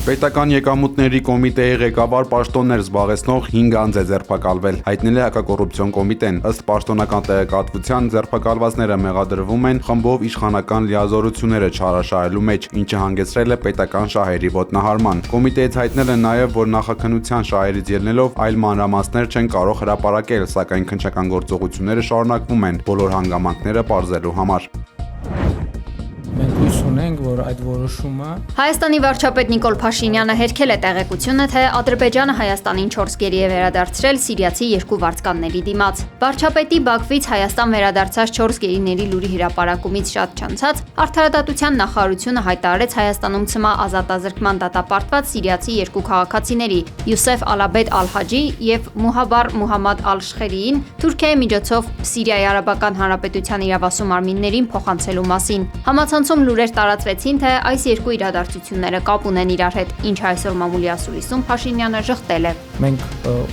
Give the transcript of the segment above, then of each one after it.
Պետական եկամուտների կոմիտեի ղեկավար պաշտոններ զբաղեցնող 5 անձ է ձերբակալվել, հայտնել է հակակոռուպցիոն կոմիտեն։ Ըստ պաշտոնական տեղեկատվության, ձերբակալվածները մեղադրվում են խմբով իշխանական լիազորությունները չարաշահելու մեջ, ինչը հանգեցրել է պետական շահերի ոտնահարման։ Կոմիտեից հայտնել են նաև, որ նախաքննության շահերից ելնելով այլ մանրամասներ չեն կարող հրապարակել, սակայն քննչական գործողությունները շարունակվում են բոլոր հանգամանքները պարզելու համար։ Մենք հույս ունենք, որ այդ որոշումը Հայաստանի վարչապետ Նիկոլ Փաշինյանը հերքել է տեղեկությունը, թե Ադրբեջանը Հայաստանին 4 գերի է վերադարձրել սիրիացի 2 վարձկանների դիմաց։ Վարչապետի Բաքվից Հայաստան վերադարձած 4 գերիների լուրի հրապարակումից շատ չանցած Արդարադատության նախարարությունը հայտարարեց Հայաստանում ցմահ ազատազրկման դատապարտված սիրիացի 2 քաղաքացիների՝ Յուսեֆ Ալաբեդ Ալ-Հաջի եւ Մուհաբար Մուհամմադ Ալ-Շխերիին Թուրքիայի միջոցով Սիրիայի Արաբական Հանրապետության իրավասու մարմիններին փոխանցելու մասին։ Համացանցում լուրեր տարածվեցին, թե այս 2 իրադարձությունները կապ ունեն իրար հետ, ինչը այսօր մամուլի ասուլիսում Փաշինյանը ժխտել է։ Մենք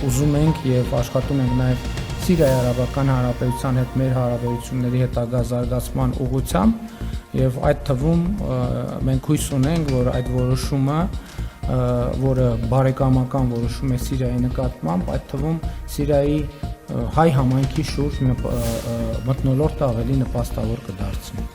ուզում ենք եւ աշխատում ենք նաեւ Սիրիայի Արաբական Հանրապետության հետ մեր հարաբերությունների հետագա զարգացման ուղղությամբ եւ այդ թվում մենք հույս ունենք, որ այդ որոշումը, որը բարեկամական որոշում է Սիրիայի նկատմամբ, այդ թվում Սիրիայի հայ համայնքի շուրջ մթնոլորտը ավելի նպաստավոր կդարձնի։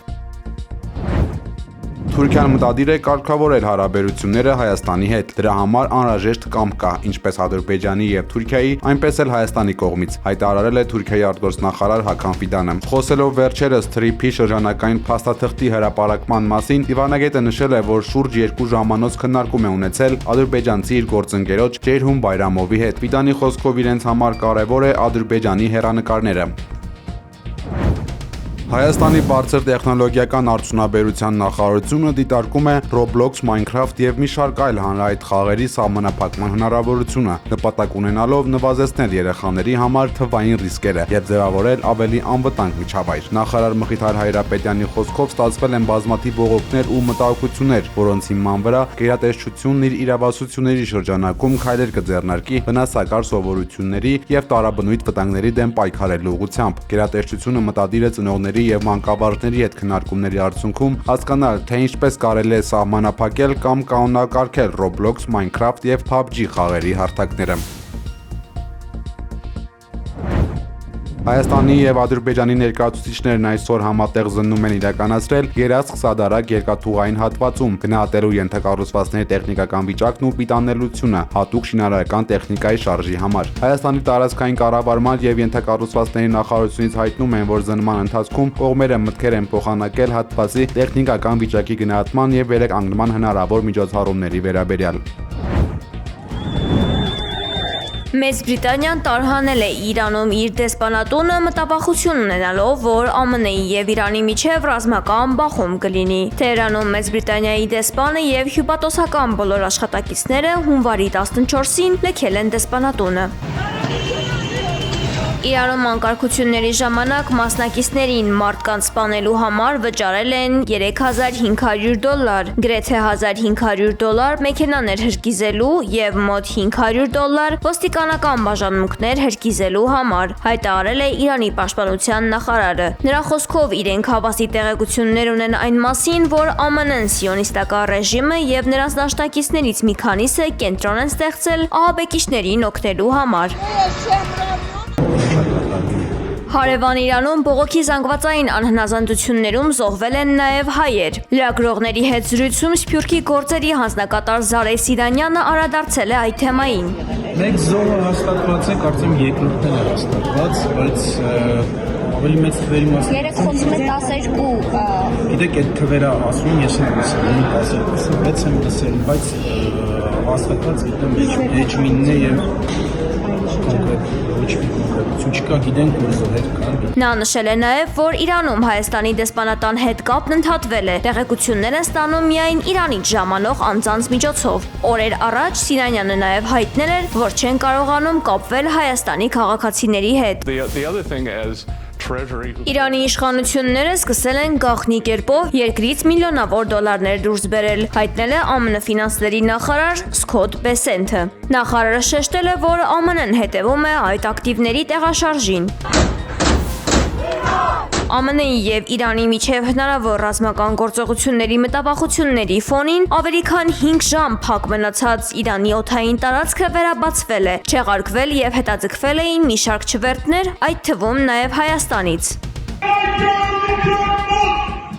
Թուրքիան մտադիր է կարգավորել հարաբերությունները Հայաստանի հետ։ Դրա համար անհրաժեշտ կամք կա, ինչպես Ադրբեջանի եւ Թուրքիայի, այնպես էլ Հայաստանի կողմից, հայտարարել է Թուրքիայի արտգործնախարար Հական Ֆիդանը։ Խոսելով վերջերս Թրիփի շրջանակային փաստաթղթի հրապարակման մասին, դիվանագետը նշել է, որ շուրջ 2 ժամանոց քննարկում է ունեցել ադրբեջանցի իր գործընկերոջ Ջեյհուն Բայրամովի հետ։ Ֆիդանի խոսքով իրենց համար կարևոր է Ադրբեջանի հեռանկարները։ Հայաստանի բարձր տեխնոլոգիական արդյունաբերության նախարարությունը դիտարկում է Roblox, Minecraft եւ մի շարք այլ հանրահայտ խաղերի սահմանափակման հնարավորությունը, նպատակ ունենալով նվազեցնել երեխաների համար թվային ռիսկերը եւ ձևավորել ավելի անվտանգ միջավայր։ Նախարար Մխիթար Հայրապետյանի խոսքով ստացվել են բազմաթիվ բողոքներ ու մտահոգություններ, որոնց հիման վրա գերատեսչությունն իր իրավասությունների շրջանակում քայլեր կձեռնարկի վնասակար սովորությունների եւ տարաբնույթ վտանգների դեմ պայքարելու ուղղությամբ։ Գերատեսչությունը մտադիր է ծնողների եւ մանկաբարձների հետ քննարկումների արդյունքում հասկանալ, թե ինչպես կարելի է սահմանափակել կամ կանոնակարգել Roblox, Minecraft եւ PUBG խաղերի հարթակները։ Հայաստանի եւ Ադրբեջանի ներկայացուցիչներն այսօր համատեղ զննում են իրականացրել Երասխ-Սադարակ երկաթուղային հատվածում գնահատելու ենթակառուցվածքների տեխնիկական վիճակն ու պիտանելիությունը հատուկ շինարարական տեխնիկայի շարժի համար։ Հայաստանի տարածքային կառավարման եւ ենթակառուցվածքների նախարարությունից հայտնում են, որ զննման ընթացքում կողմերը մտքեր են փոխանակել հատվածի տեխնիկական վիճակի գնահատման եւ վերականգնման հնարավոր միջոցառումների վերաբերյալ։ Մեծ Բրիտանիան տարհանել է Իրանում իր դեսպանատունը մտավախություն ունենալով, որ ԱՄՆ-ի եւ Իրանի միջև ռազմական բախում կլինի։ Թեհրանում Մեծ Բրիտանիայի դեսպանը եւ հյուպատոսական բոլոր աշխատակիցները հունվարի 14-ին լքել են դեսպանատունը։ Իրանում անկարգությունների ժամանակ մասնակիցներին մարդկանց սպանելու համար վճարել են $3500, գրեթե $1500 մեքենաներ հրկիզելու եւ մոտ $500 ոստիկանական բաժանմունքներ հրկիզելու համար, հայտարարել է Իրանի պաշտպանության նախարարը։ Նրա խոսքով իրենք հավաստի տեղեկություններ ունեն այն մասին, որ ԱՄՆ-ն սիոնիստական ռեժիմը եւ նրանց դաշնակիցներից մի քանիսը կենտրոն են ստեղծել ահաբեկիչներին օգնելու համար։ Հարևան Իրանում բողոքի զանգվածային անհնազանդություններում զոհվել են նաև հայեր։ Լրագրողների հետ զրույցում Սփյուռքի գործերի հանձնակատար Զարե Սիրանյանը անդրադարձել է այդ թեմային։ Մեկ զոհը հաստատված է, կարծեմ երկրորդն է հաստատված, բայց ավելի մեծ թվերի մասին։ Երեք խոսում է 12։ Գիտեք, այդ թվերը ասում ես եմ լսել, 12 եմ լսել, բայց հաստատված գիտեմ Էջմինն է եւ Նա նշել է նաև, որ Իրանում Հայաստանի դեսպանատան հետ կապն ընդհատվել է։ Տեղեկություններ են ստանում միայն Իրանից ժամանող անձանց միջոցով։ Օրեր առաջ Սիրանյանը նաև հայտնել էր, որ չեն կարողանում կապվել Հայաստանի քաղաքացիների հետ։ Իրանի իշխանությունները սկսել են գաղտնի կերպով երկրից միլիոնավոր դոլարներ դուրս բերել, հայտնել է ԱՄՆ ֆինանսների նախարար Սքոթ Բեսենթը։ Նախարարը շեշտել է, որ ԱՄՆ-ն հետևում է այդ ակտիվների տեղաշարժին։ ԱՄՆ-ի եւ Իրանի միջև հնարավոր ռազմական գործողությունների մտավախությունների ֆոնին ավելի քան 5 ժամ փակ մնացած Իրանի օդային տարածքը վերաբացվել է, չեղարկվել եւ հետաձգվել էին մի շարք չվերթներ, այդ թվում նաեւ Հայաստանից։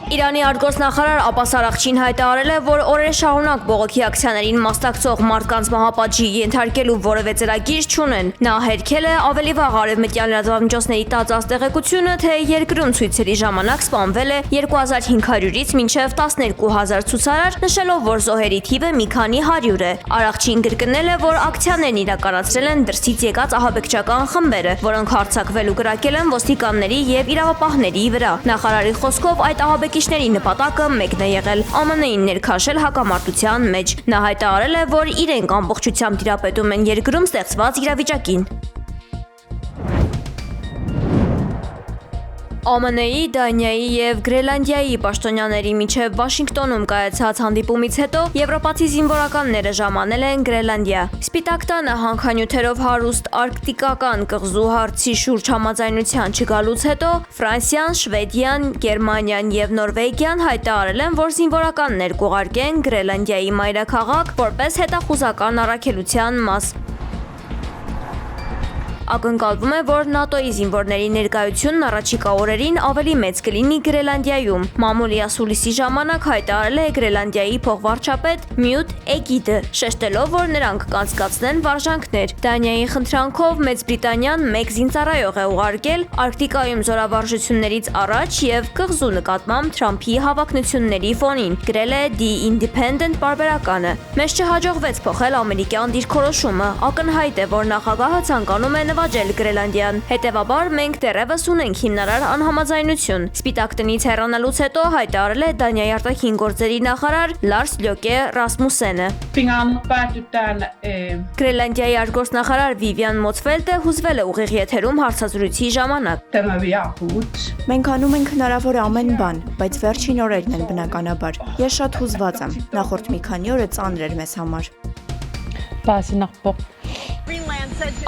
Իրանի արտգործնախարար Աբբաս Արաղչին հայտարարել է, որ օրեր շարունակ բողոքի ակցիաներին մասնակցող մարդկանց մահապատժի ենթարկելու որևէ ծրագիր չունեն։ Նա հերքել է ավելի վաղ արևմտյան լրատվամիջոցների տածած տեղեկությունը, թե երկրում ցույցերի ժամանակ սպանվել է 2500-ից մինչև 12000 ցուցարար, նշելով, որ զոհերի թիվը մի քանի 100 է։ Արաղչին կրկնել է, որ ակցիաներն իրականացրել են դրսից եկած ահաբեկչական խմբերը, որոնք հարձակվել ու կրակել են ոստիկանների եւ իրավապահների վրա։ Նախարարի խոսքով այդ ահաբեկիչների նպատակը մեկն է եղել ԱՄՆ-ին ներքաշել հակամարտության մեջ։ Նա հայտարարել է, որ իրենք ամբողջությամբ տիրապետում են երկրում ստեղծված իրավիճակին։ ԱՄՆ-ի, Դանիայի եւ Գրենլանդիայի պաշտոնյաների միջև Վաշինգտոնում կայացած հանդիպումից հետո եվրոպացի զինվորականները ժամանել են Գրենլանդիա։ Սպիտակ տանը հանքանյութերով հարուստ արկտիկական կղզու հարցի շուրջ համաձայնության չգալուց հետո Ֆրանսիան, Շվեդիան, Գերմանիան եւ Նորվեգիան հայտարարել են, որ զինվորականներ կուղարկեն Գրենլանդիայի մայրաքաղաք որպես հետախուզական առաքելության մաս։ Ակնկալվում է, որ ՆԱՏՕ-ի զինվորների ներկայությունն առաջիկա օրերին ավելի մեծ կլինի Գրենլանդիայում։ Մամուլի ասուլիսի ժամանակ հայտարարել է Գրենլանդիայի փոխվարչապետ Մյուտ Էգիդը, շեշտելով, որ նրանք կանցկացնեն վարժանքներ։ Դանիայի խնդրանքով Մեծ Բրիտանիան մեկ զինծառայող է ուղարկել Արկտիկայում զորավարժություններից առաջ եւ կղզու նկատմամբ Թրամփի հավակնությունների ֆոնին, գրել է The Independent պարբերականը։ Մեզ չհաջողվեց փոխել ամերիկյան դիրքորոշումը։ Ակնհայտ է, որ նախագահը ցանկանում է նվաճել Գրենլանդիան։ Հետևաբար մենք դեռևս ունենք հիմնարար անհամաձայնություն։ Սպիտակ տնից հեռանալուց հետո հայտարարել է Դանիայի արտաքին գործերի նախարար Լարս Լյոկե Ռասմուսենը։ Գրենլանդիայի արտգործնախարար Վիվիան Մոցվելտը հուզվել է ուղիղ եթերում հարցազրույցի ժամանակ։ Մենք անում ենք հնարավոր ամեն բան, բայց վերջին օրերն են բնականաբար։ Ես շատ հուզված եմ։ Նախորդ մի քանի օրը ծանր էր մեզ համար։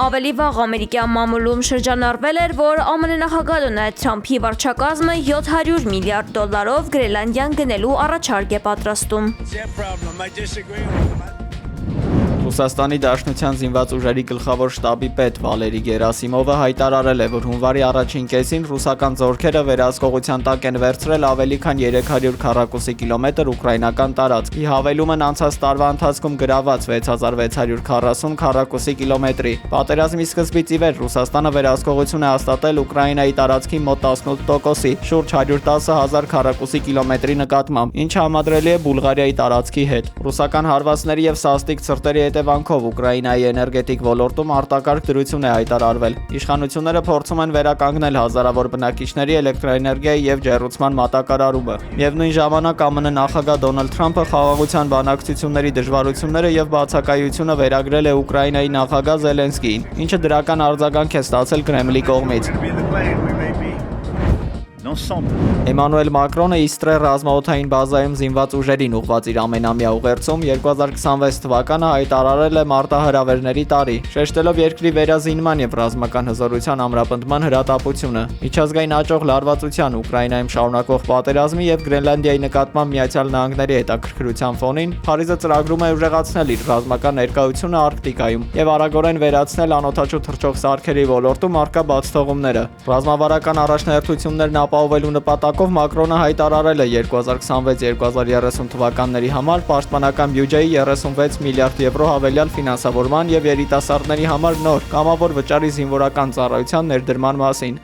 Ավելի վաղ ամերիկյան մամուլում շրջանառվել էր, որ ԱՄՆ նախագահ Դոնալդ Թրամփի վարչակազմը $700 միլիարդ Գրենլանդիան գնելու առաջարկ է պատրաստում։ Ռուսաստանի Դաշնության զինված ուժերի գլխավոր շտաբի պետ Վալերի Գերասիմովը հայտարարել է, որ հունվարի առաջին կեսին ռուսական զորքերը վերահսկողության տակ են վերցրել ավելի քան 300 քառակուսի կիլոմետր ուկրաինական տարածք։ Ի հավելում են անցած տարվա ընթացքում գրաված 6640 քառակուսի կիլոմետրի։ Պատերազմի սկզբից ի վեր Ռուսաստանը վերահսկողություն է հաստատել Ուկրաինայի տարածքի մոտ 18%-ի, շուրջ 110,000 քառակուսի կիլոմետրի նկատմամբ, ինչը համադրելի է Բուլղարիայի տարածքի հետ։ Ռուսական հարվածների եւ սաստիկ ցրտերի հետևանքով Ուկրաինայի էներգետիկ ոլորտում արտակարգ դրություն է հայտարարվել։ Իշխանությունները փորձում են վերականգնել հազարավոր բնակիչների էլեկտրոէներգիայի եւ ջեռուցման մատակարարումը։ Միևնույն ժամանակ ԱՄՆ նախագահ Դոնալդ Թրամփը խաղաղության բանակցությունների դժվարությունները եւ բացակայությունը վերագրել է Ուկրաինայի նախագահ Զելենսկիին, ինչը դրական արձագանք է ստացել Կրեմլի կողմից։ Էմանուել Մակրոնը Իստրե ռազմաօդային բազայում զինված ուժերին ուղղված իր ամենամյա ուղերձում 2026 թվականը հայտարարել է մարտահրավերների տարի, շեշտելով երկրի վերազինման եւ ռազմական հզորության ամրապնդման հրատապությունը։ Միջազգային աճող լարվածության, Ուկրաինայում շարունակվող պատերազմի եւ Գրենլանդիայի նկատմամբ Միացյալ Նահանգների հետաքրքրության ֆոնին Փարիզը ծրագրում է ուժեղացնել իր ռազմական ներկայությունը Արկտիկայում եւ արագորեն վերացնել անօդաչու թռչող սարքերի ոլորտում առկա բացթողումները։ Ռազմավարական առաջնահերթություններն ապահովելու նպատակով Մակրոնը հայտարարել է 2026-2030 թվականների համար պաշտպանական բյուջեի 36 միլիարդ եվրո հավելյալ ֆինանսավորման եւ երիտասարդների համար նոր կամավոր վճարի զինվորական ծառայության ներդրման մասին։